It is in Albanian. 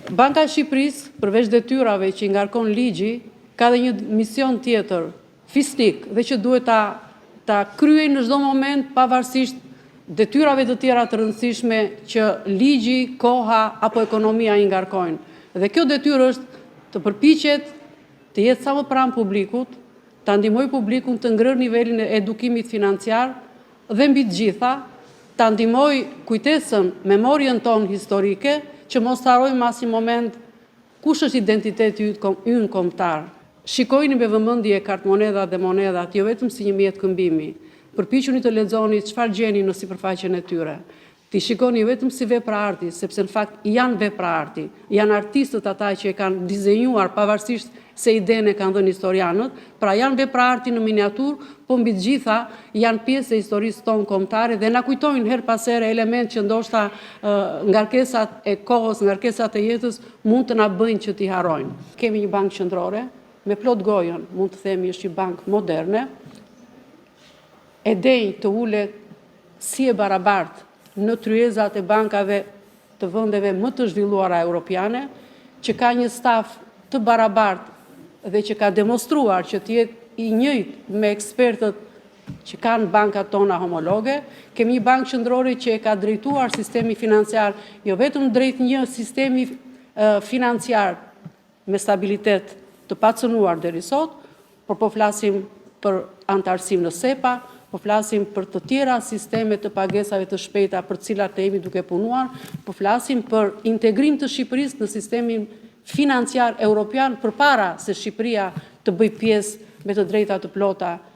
Banka e Shqipërisë, përveç detyrave që i ngarkon ligji, ka dhe një mision tjetër, fisnik, dhe që duhet ta kryej në çdo moment pavarësisht detyrave të tjera të rëndësishme që ligji, koha apo ekonomia i ngarkojnë. Dhe kjo detyrë është të përpiqet të jetë sa më pranë publikut, ta ndihmoj publikun të ngrërë nivelin e edukimit financiar dhe mbi të gjitha, ta ndihmoj kujtesën, memorien tonë historike, që mos të harrojmë asnjë moment kush është identiteti ynë kombëtar. Shikojini me vëmendje kartmonedhat dhe monedhat jo vetëm si një mjet këmbimi. Përpiquni të lexoni çfarë gjeni në sipërfaqen e tyre. Ti shikoni vetëm si vepra arti, sepse në fakt janë vepra arti, janë artistët ata që e kanë dizenjuar pavarësisht se idenë e kanë dhënë historianët, pra janë vepra arti në miniatur, po mbi të gjitha janë pjesë e historisë tonë kombëtare dhe na kujtojnë her pas here element që ndoshta ngarkesat e kohës, ngarkesat e jetës mund të na bëjnë që t'i harrojnë. Kemi një bankë qendrore, me plot gojën, mund të themi është një bankë moderne, e denjë të ulet si e barabartë në tryezat e bankave të vendeve më të zhvilluara europiane, që ka një staf të barabartë dhe që ka demonstruar që të jetë i njëjtë me ekspertët që kanë bankat tona homologe. Kemi një bankë qendrore që e ka drejtuar sistemi financiar, jo vetëm drejt një sistemi financiar me stabilitet të pacënuar deri sot, por po flasim për antarësim në SEPA, po flasim për të tjera sisteme të pagesave të shpejta për cilat ne jemi duke punuar, po flasim për integrim të Shqipërisë në sistemin financiar europian përpara se Shqipëria të bëjë pjesë me të drejta të plota